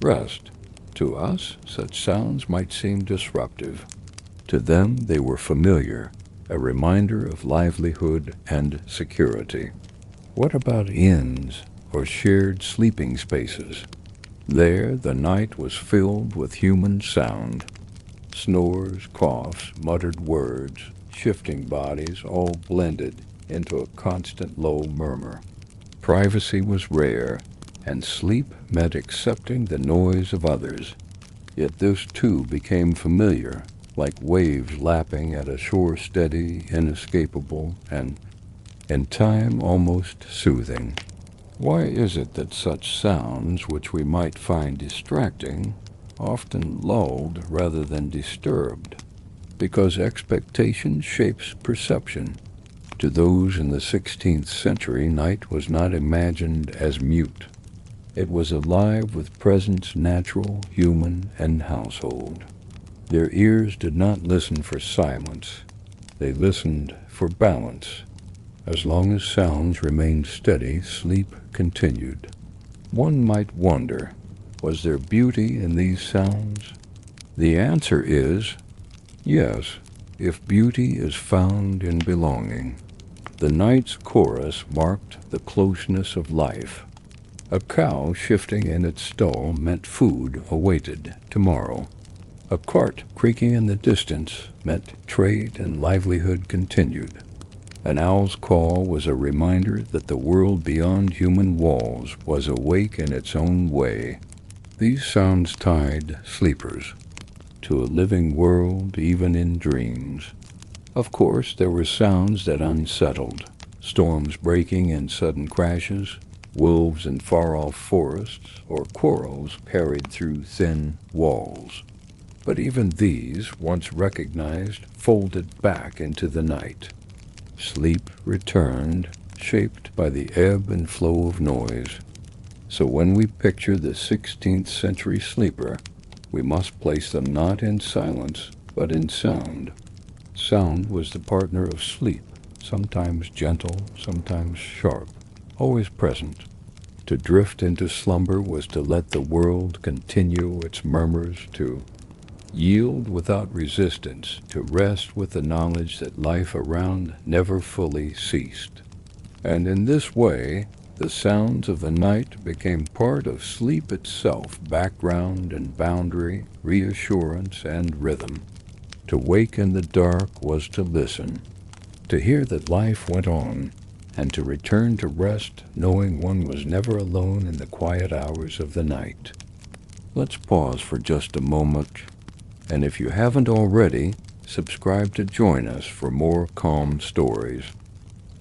rest. To us, such sounds might seem disruptive. To them, they were familiar, a reminder of livelihood and security. What about inns or shared sleeping spaces? There, the night was filled with human sound. Snores, coughs, muttered words, shifting bodies, all blended into a constant low murmur. Privacy was rare, and sleep meant accepting the noise of others. Yet this too became familiar, like waves lapping at a shore, steady, inescapable, and in time almost soothing. Why is it that such sounds, which we might find distracting, often lulled rather than disturbed? Because expectation shapes perception. To those in the 16th century, night was not imagined as mute. It was alive with presence natural, human, and household. Their ears did not listen for silence. They listened for balance. As long as sounds remained steady, sleep continued. One might wonder, was there beauty in these sounds? The answer is yes, if beauty is found in belonging. The night's chorus marked the closeness of life. A cow shifting in its stall meant food awaited tomorrow. A cart creaking in the distance meant trade and livelihood continued. An owl's call was a reminder that the world beyond human walls was awake in its own way. These sounds tied sleepers to a living world even in dreams. Of course, there were sounds that unsettled, storms breaking in sudden crashes, wolves in far-off forests, or quarrels carried through thin walls. But even these, once recognized, folded back into the night. Sleep returned, shaped by the ebb and flow of noise. So when we picture the 16th century sleeper, we must place them not in silence, but in sound. Sound was the partner of sleep, sometimes gentle, sometimes sharp, always present. To drift into slumber was to let the world continue its murmurs, to yield without resistance, to rest with the knowledge that life around never fully ceased. And in this way, the sounds of the night became part of sleep itself, background and boundary, reassurance and rhythm. To wake in the dark was to listen, to hear that life went on, and to return to rest knowing one was never alone in the quiet hours of the night. Let's pause for just a moment, and if you haven't already, subscribe to join us for more calm stories.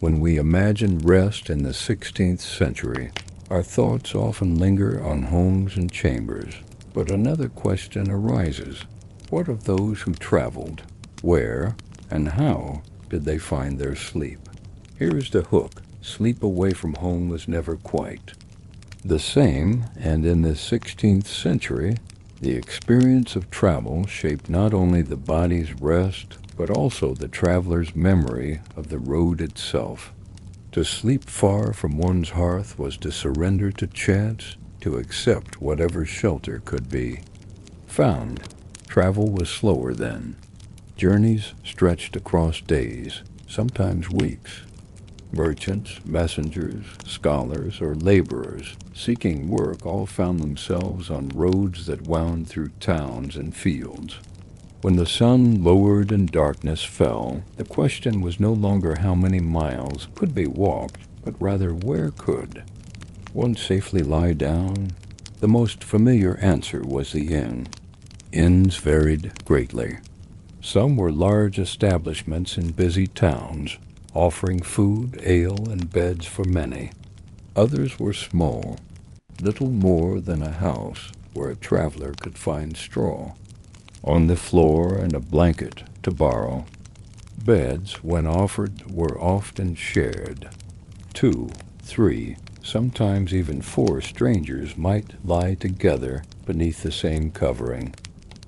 When we imagine rest in the 16th century, our thoughts often linger on homes and chambers. But another question arises. What of those who traveled? Where and how did they find their sleep? Here is the hook. Sleep away from home was never quite the same, and in the 16th century, the experience of travel shaped not only the body's rest, but also the traveler's memory of the road itself. To sleep far from one's hearth was to surrender to chance, to accept whatever shelter could be found. Travel was slower then. Journeys stretched across days, sometimes weeks. Merchants, messengers, scholars, or laborers seeking work all found themselves on roads that wound through towns and fields. When the sun lowered and darkness fell, the question was no longer how many miles could be walked, but rather where could one safely lie down? The most familiar answer was the inn. Inns varied greatly. Some were large establishments in busy towns, offering food, ale, and beds for many. Others were small, little more than a house where a traveler could find straw on the floor and a blanket to borrow. Beds, when offered, were often shared. 2, 3, sometimes even 4 strangers might lie together beneath the same covering.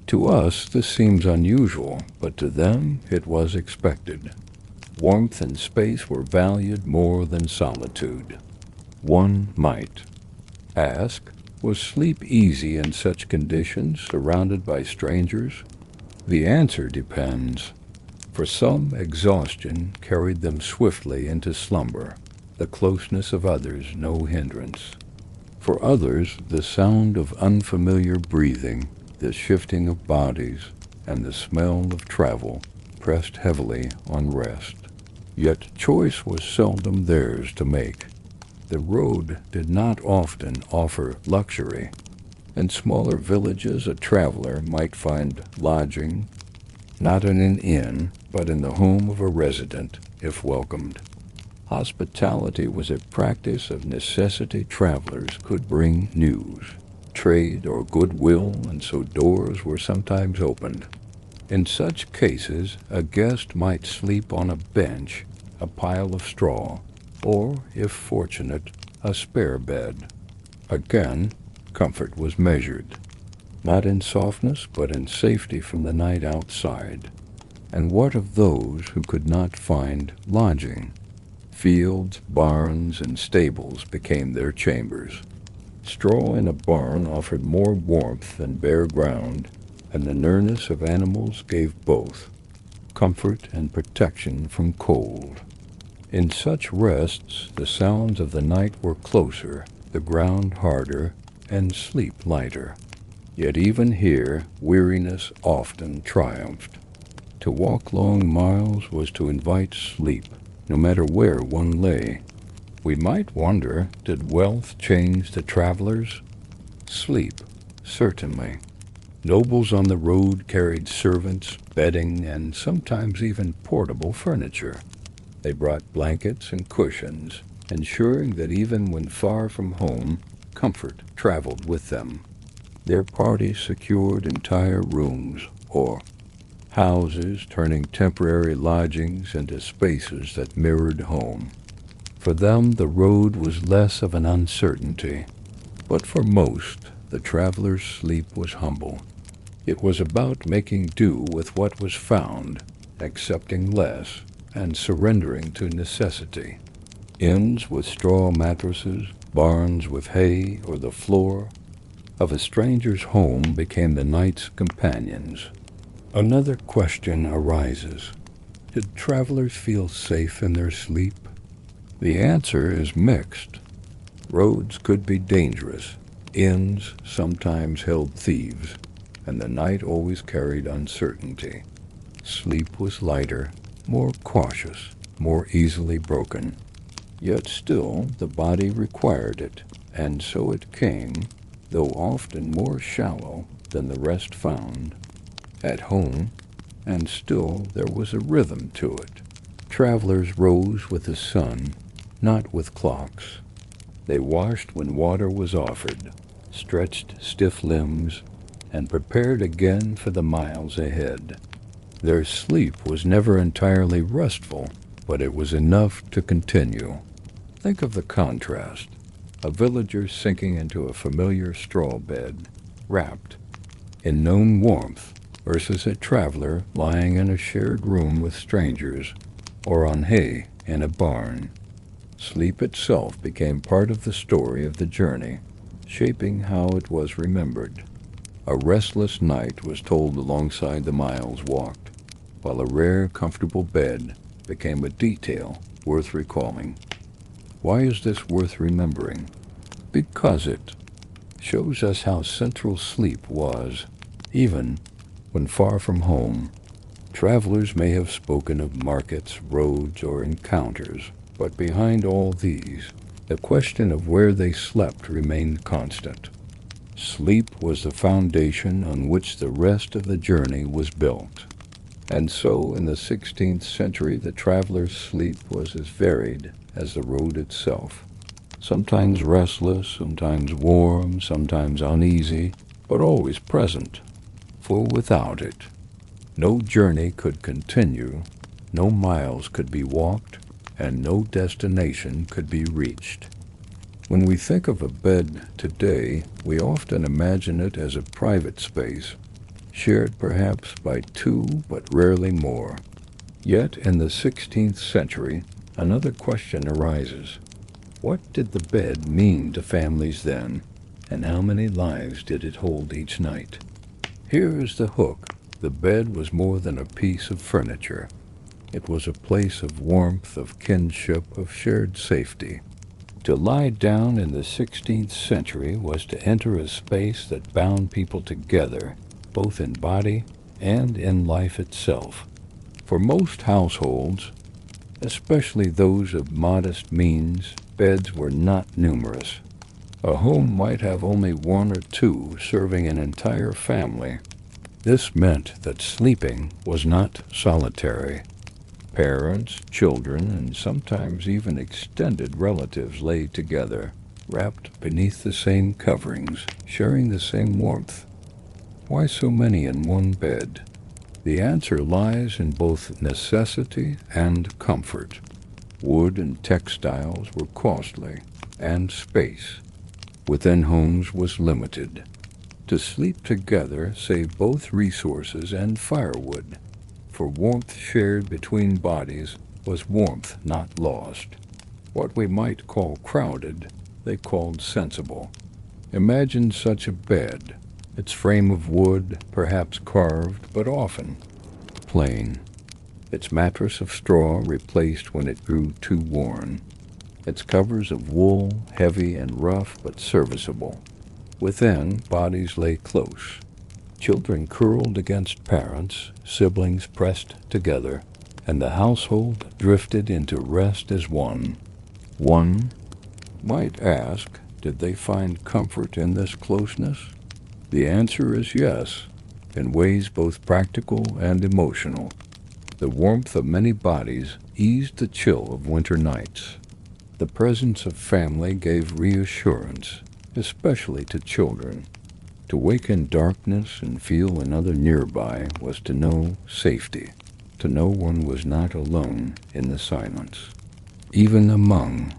To us this seems unusual, but to them it was expected. Warmth and space were valued more than solitude. One might ask, was sleep easy in such conditions, surrounded by strangers? The answer depends. For some, exhaustion carried them swiftly into slumber, the closeness of others no hindrance. For others, the sound of unfamiliar breathing, the shifting of bodies, and the smell of travel pressed heavily on rest. Yet choice was seldom theirs to make. The road did not often offer luxury. In smaller villages, a traveler might find lodging, not in an inn, but in the home of a resident, if welcomed. Hospitality was a practice of necessity. Travelers could bring news, trade, or goodwill, and so doors were sometimes opened. In such cases, a guest might sleep on a bench, a pile of straw, or, if fortunate, a spare bed. Again, comfort was measured, not in softness, but in safety from the night outside. And what of those who could not find lodging? Fields, barns, and stables became their chambers. Straw in a barn offered more warmth than bare ground, and the nearness of animals gave both comfort and protection from cold. In such rests, the sounds of the night were closer, the ground harder, and sleep lighter. Yet even here, weariness often triumphed. To walk long miles was to invite sleep, no matter where one lay. We might wonder, did wealth change the travelers? Sleep, certainly. Nobles on the road carried servants, bedding, and sometimes even portable furniture. They brought blankets and cushions, ensuring that even when far from home, comfort traveled with them. Their parties secured entire rooms, or houses, turning temporary lodgings into spaces that mirrored home. For them, the road was less of an uncertainty, but for most, the traveler's sleep was humble. It was about making do with what was found, accepting less, and surrendering to necessity. Inns with straw mattresses, barns with hay, or the floor of a stranger's home became the night's companions. Another question arises. Did travelers feel safe in their sleep? The answer is mixed. Roads could be dangerous. Inns sometimes held thieves, and the night always carried uncertainty. Sleep was lighter, more cautious, more easily broken. Yet still the body required it, and so it came, though often more shallow than the rest found, at home, and still there was a rhythm to it. Travelers rose with the sun, not with clocks. They washed when water was offered, stretched stiff limbs, and prepared again for the miles ahead. Their sleep was never entirely restful, but it was enough to continue. Think of the contrast. A villager sinking into a familiar straw bed, wrapped in known warmth, versus a traveler lying in a shared room with strangers, or on hay in a barn. Sleep itself became part of the story of the journey, shaping how it was remembered. A restless night was told alongside the miles walked, while a rare, comfortable bed became a detail worth recalling. Why is this worth remembering? Because it shows us how central sleep was, even when far from home. Travelers may have spoken of markets, roads, or encounters, But behind all these, the question of where they slept remained constant. Sleep was the foundation on which the rest of the journey was built. And so, in the 16th century, the traveler's sleep was as varied as the road itself. Sometimes restless, sometimes warm, sometimes uneasy, but always present. For without it, no journey could continue, no miles could be walked, and no destination could be reached. When we think of a bed today, we often imagine it as a private space, shared perhaps by two, but rarely more. Yet in the 16th century, another question arises. What did the bed mean to families then, and how many lives did it hold each night? Here is the hook. The bed was more than a piece of furniture. It was a place of warmth, of kinship, of shared safety. To lie down in the 16th century was to enter a space that bound people together, both in body and in life itself. For most households, especially those of modest means, beds were not numerous. A home might have only one or two serving an entire family. This meant that sleeping was not solitary. Parents, children, and sometimes even extended relatives lay together, wrapped beneath the same coverings, sharing the same warmth. Why so many in one bed? The answer lies in both necessity and comfort. Wood and textiles were costly, and space within homes was limited. To sleep together saved both resources and firewood, for warmth shared between bodies was warmth not lost. What we might call crowded, they called sensible. Imagine such a bed, its frame of wood, perhaps carved, but often plain. Its mattress of straw replaced when it grew too worn. Its covers of wool, heavy and rough but serviceable. Within, bodies lay close. Children curled against parents, siblings pressed together, and the household drifted into rest as one. One might ask, did they find comfort in this closeness? The answer is yes, in ways both practical and emotional. The warmth of many bodies eased the chill of winter nights. The presence of family gave reassurance, especially to children. To wake in darkness and feel another nearby was to know safety, to know one was not alone in the silence. Even among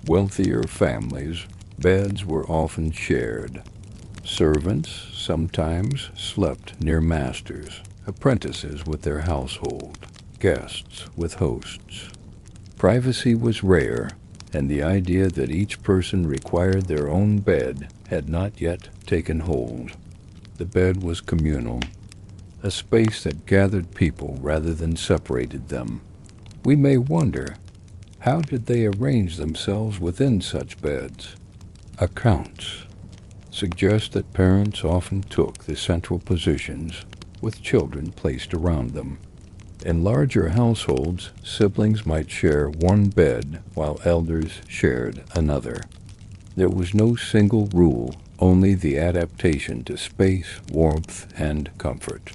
wealthier families, beds were often shared. Servants sometimes slept near masters, apprentices with their household, guests with hosts. Privacy was rare, and the idea that each person required their own bed had not yet taken hold. The bed was communal, a space that gathered people rather than separated them. We may wonder, how did they arrange themselves within such beds? Accounts suggest that parents often took the central positions, with children placed around them. In larger households, siblings might share one bed while elders shared another. There was no single rule, only the adaptation to space, warmth, and comfort.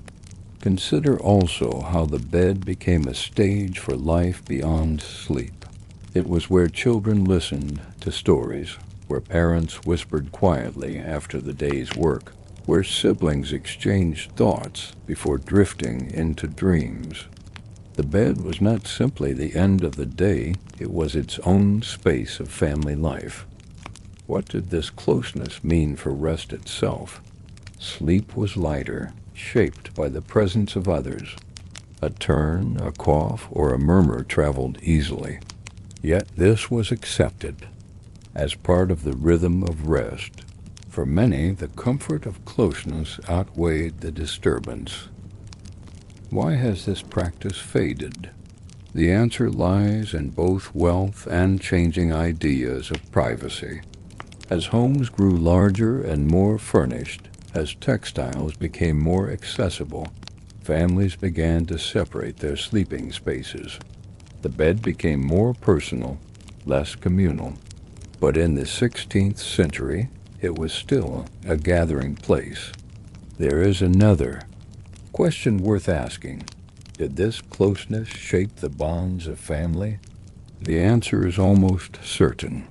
Consider also how the bed became a stage for life beyond sleep. It was where children listened to stories, where parents whispered quietly after the day's work, where siblings exchanged thoughts before drifting into dreams. The bed was not simply the end of the day, it was its own space of family life. What did this closeness mean for rest itself? Sleep was lighter, shaped by the presence of others. A turn, a cough, or a murmur traveled easily. Yet this was accepted as part of the rhythm of rest. For many, the comfort of closeness outweighed the disturbance. Why has this practice faded? The answer lies in both wealth and changing ideas of privacy. As homes grew larger and more furnished, as textiles became more accessible, families began to separate their sleeping spaces. The bed became more personal, less communal. But in the 16th century, it was still a gathering place. There is another question worth asking. Did this closeness shape the bonds of family? The answer is almost certain.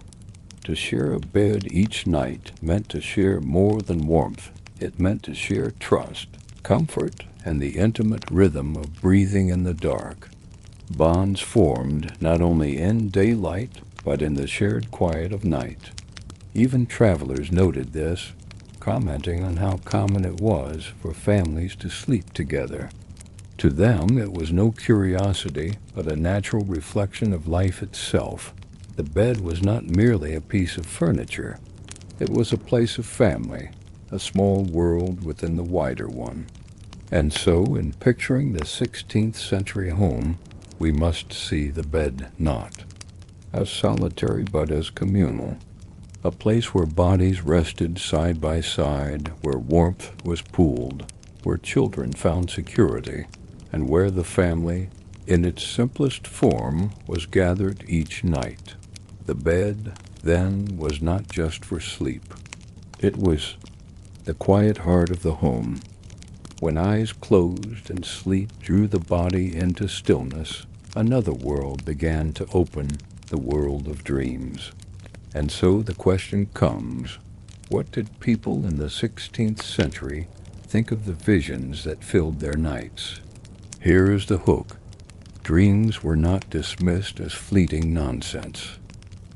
To share a bed each night meant to share more than warmth. It meant to share trust, comfort, and the intimate rhythm of breathing in the dark. Bonds formed not only in daylight, but in the shared quiet of night. Even travelers noted this, commenting on how common it was for families to sleep together. To them, it was no curiosity, but a natural reflection of life itself. The bed was not merely a piece of furniture. It was a place of family, a small world within the wider one. And so, in picturing the 16th century home, we must see the bed not as solitary but as communal, a place where bodies rested side by side, where warmth was pooled, where children found security, and where the family, in its simplest form, was gathered each night. The bed, then, was not just for sleep. It was the quiet heart of the home. When eyes closed and sleep drew the body into stillness, another world began to open, the world of dreams. And so the question comes, what did people in the 16th century think of the visions that filled their nights? Here is the hook. Dreams were not dismissed as fleeting nonsense.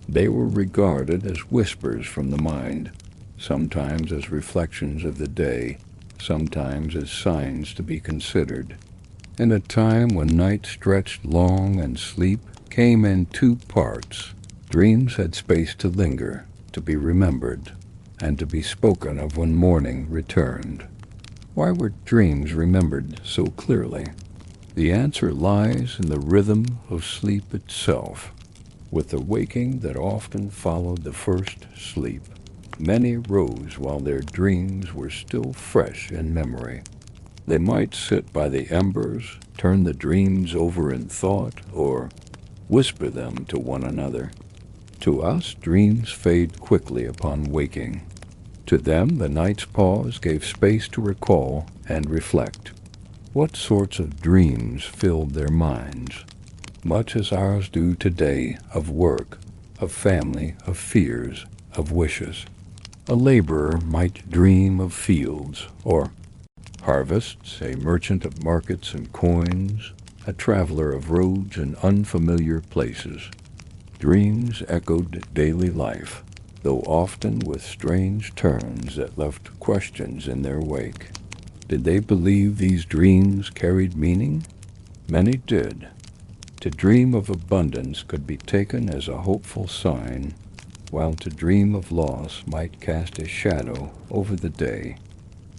They were regarded as whispers from the mind, sometimes as reflections of the day, sometimes as signs to be considered. In a time when night stretched long and sleep came in two parts, dreams had space to linger, to be remembered, and to be spoken of when morning returned. Why were dreams remembered so clearly? The answer lies in the rhythm of sleep itself. With the waking that often followed the first sleep, many rose while their dreams were still fresh in memory. They might sit by the embers, turn the dreams over in thought, or whisper them to one another. To us, dreams fade quickly upon waking. To them, the night's pause gave space to recall and reflect. What sorts of dreams filled their minds? Much as ours do today, of work, of family, of fears, of wishes. A laborer might dream of fields or harvests, a merchant of markets and coins, a traveler of roads and unfamiliar places. Dreams echoed daily life, though often with strange turns that left questions in their wake. Did they believe these dreams carried meaning? Many did. To dream of abundance could be taken as a hopeful sign, while to dream of loss might cast a shadow over the day.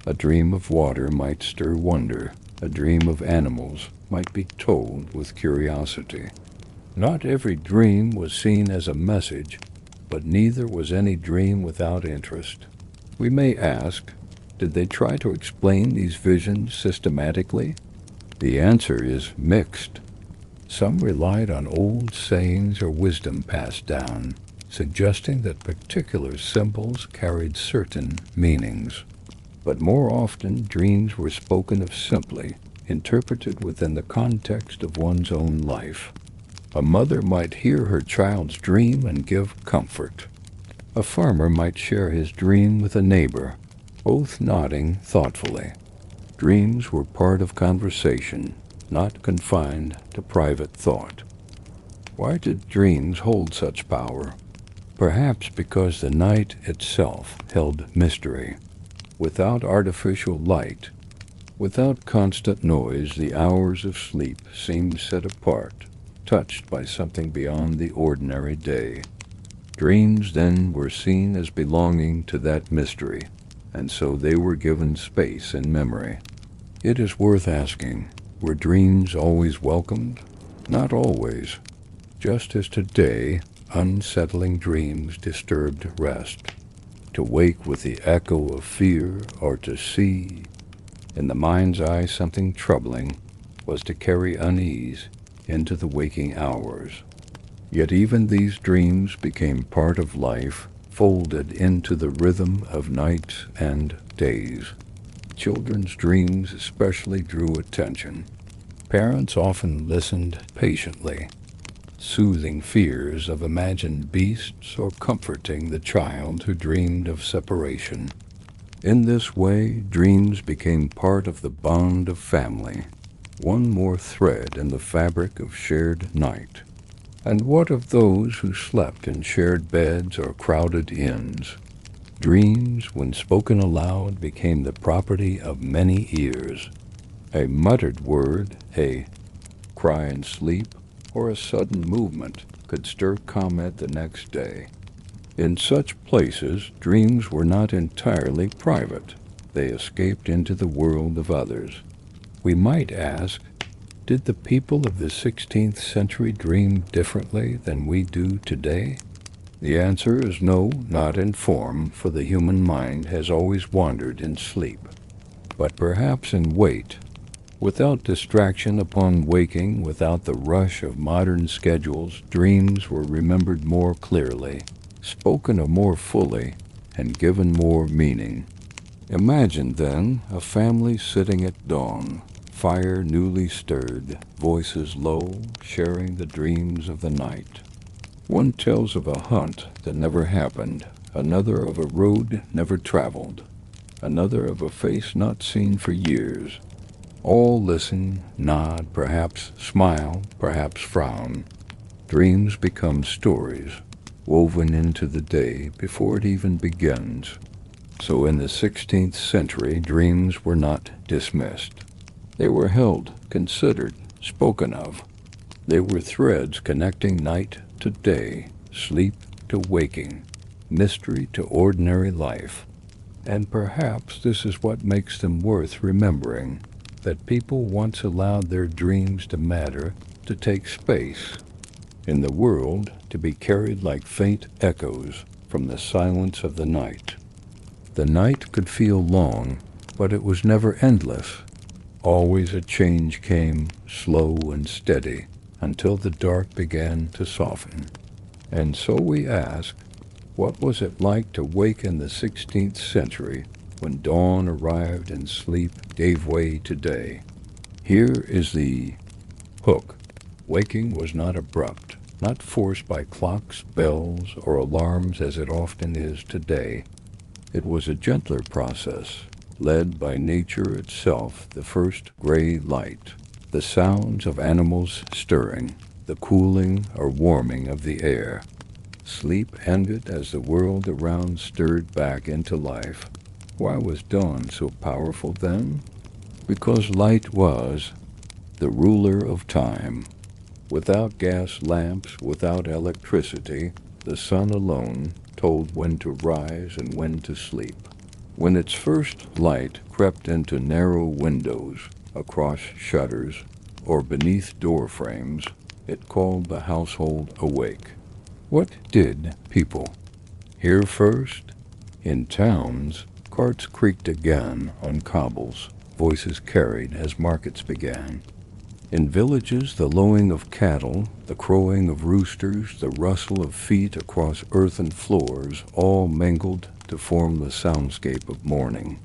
A dream of water might stir wonder. A dream of animals might be told with curiosity. Not every dream was seen as a message, but neither was any dream without interest. We may ask, did they try to explain these visions systematically? The answer is mixed. Some relied on old sayings or wisdom passed down, suggesting that particular symbols carried certain meanings. But more often, dreams were spoken of simply, interpreted within the context of one's own life. A mother might hear her child's dream and give comfort. A farmer might share his dream with a neighbor, both nodding thoughtfully. Dreams were part of conversation, not confined to private thought. Why did dreams hold such power? Perhaps because the night itself held mystery. Without artificial light, without constant noise, the hours of sleep seemed set apart, touched by something beyond the ordinary day. Dreams then were seen as belonging to that mystery, and so they were given space in memory. It is worth asking, were dreams always welcomed? Not always. Just as today, unsettling dreams disturbed rest. To wake with the echo of fear, or to see, in the mind's eye, something troubling, was to carry unease, into the waking hours. Yet even these dreams became part of life, folded into the rhythm of nights and days. Children's dreams especially drew attention. Parents often listened patiently, soothing fears of imagined beasts or comforting the child who dreamed of separation. In this way, dreams became part of the bond of family, one more thread in the fabric of shared night. And what of those who slept in shared beds or crowded inns? Dreams, when spoken aloud, became the property of many ears. A muttered word, a cry in sleep, or a sudden movement could stir comment the next day. In such places, dreams were not entirely private. They escaped into the world of others. We might ask, did the people of the 16th century dream differently than we do today? The answer is no, not in form, for the human mind has always wandered in sleep, but perhaps in wait. Without distraction upon waking, without the rush of modern schedules, dreams were remembered more clearly, spoken of more fully, and given more meaning. Imagine, then, a family sitting at dawn, fire newly stirred, voices low, sharing the dreams of the night. One tells of a hunt that never happened, another of a road never traveled, another of a face not seen for years. All listen, nod, perhaps smile, perhaps frown. Dreams become stories, woven into the day before it even begins. So in the 16th century, dreams were not dismissed. They were held, considered, spoken of. They were threads connecting night to day, sleep to waking, mystery to ordinary life. And perhaps this is what makes them worth remembering, that people once allowed their dreams to matter, to take space in the world, to be carried like faint echoes from the silence of the night. The night could feel long, but it was never endless. Always a change came, slow and steady, until the dark began to soften. And so we ask, what was it like to wake in the 16th century when dawn arrived and sleep gave way to day? Here is the hook. Waking was not abrupt, not forced by clocks, bells, or alarms as it often is today. It was a gentler process, led by nature itself, the first gray light, the sounds of animals stirring, the cooling or warming of the air. Sleep ended as the world around stirred back into life. Why was dawn so powerful then? Because light was the ruler of time. Without gas lamps, without electricity, the sun alone told when to rise and when to sleep. When its first light crept into narrow windows, across shutters, or beneath door frames, it called the household awake. What did people hear first? In towns, carts creaked again on cobbles, voices carried as markets began. In villages, the lowing of cattle, the crowing of roosters, the rustle of feet across earthen floors, all mingled to form the soundscape of morning.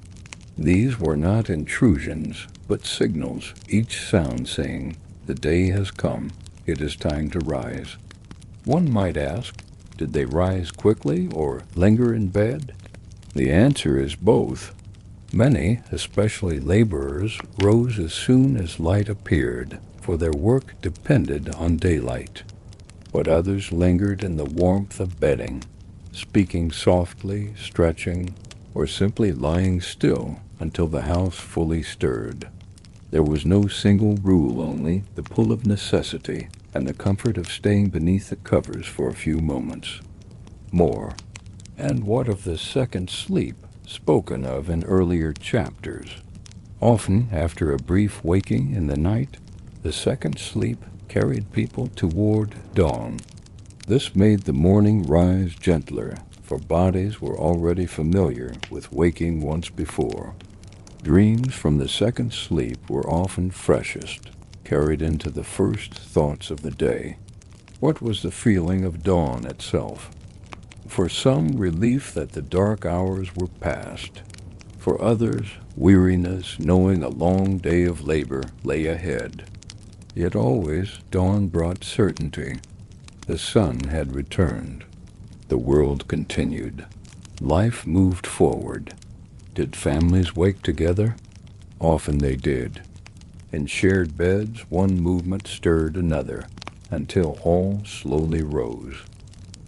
These were not intrusions, but signals, each sound saying, "The day has come, it is time to rise." One might ask, did they rise quickly or linger in bed? The answer is both. Many, especially laborers, rose as soon as light appeared, for their work depended on daylight. But others lingered in the warmth of bedding, speaking softly, stretching, or simply lying still until the house fully stirred. There was no single rule, only the pull of necessity and the comfort of staying beneath the covers for a few moments. More. And what of the second sleep, spoken of in earlier chapters? Often, after a brief waking in the night, the second sleep carried people toward dawn. This made the morning rise gentler, for bodies were already familiar with waking once before. Dreams from the second sleep were often freshest, carried into the first thoughts of the day. What was the feeling of dawn itself? For some, relief that the dark hours were past. For others, weariness, knowing a long day of labor lay ahead. Yet always dawn brought certainty. The sun had returned. The world continued. Life moved forward. Did families wake together? Often they did. In shared beds, one movement stirred another, until all slowly rose.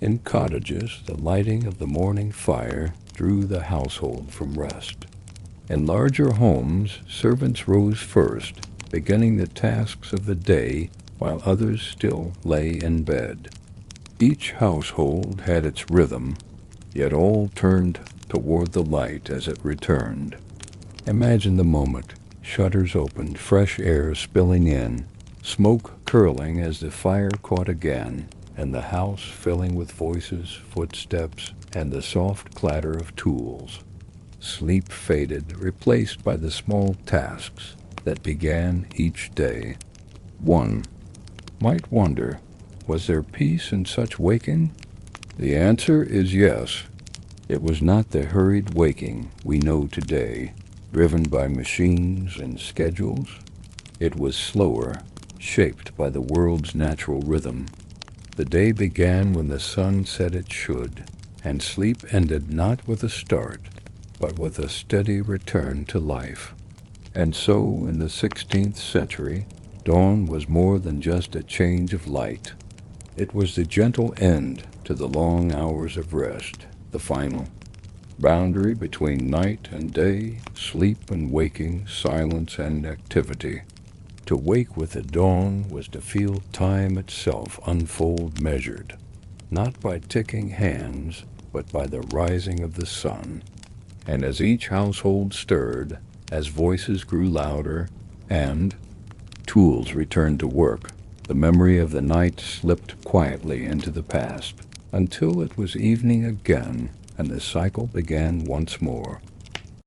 In cottages, the lighting of the morning fire drew the household from rest. In larger homes, servants rose first, beginning the tasks of the day while others still lay in bed. Each household had its rhythm, yet all turned toward the light as it returned. Imagine the moment. Shutters opened, fresh air spilling in, smoke curling as the fire caught again, and the house filling with voices, footsteps, and the soft clatter of tools. Sleep faded, replaced by the small tasks that began each day. One might wonder, was there peace in such waking? The answer is yes. It was not the hurried waking we know today, driven by machines and schedules. It was slower, shaped by the world's natural rhythm. The day began when the sun said it should, and sleep ended not with a start, but with a steady return to life. And so, in the 16th century, dawn was more than just a change of light. It was the gentle end to the long hours of rest, the final boundary between night and day, sleep and waking, silence and activity. To wake with the dawn was to feel time itself unfold measured, not by ticking hands, but by the rising of the sun. And as each household stirred, as voices grew louder, and tools returned to work, the memory of the night slipped quietly into the past, until it was evening again, and the cycle began once more.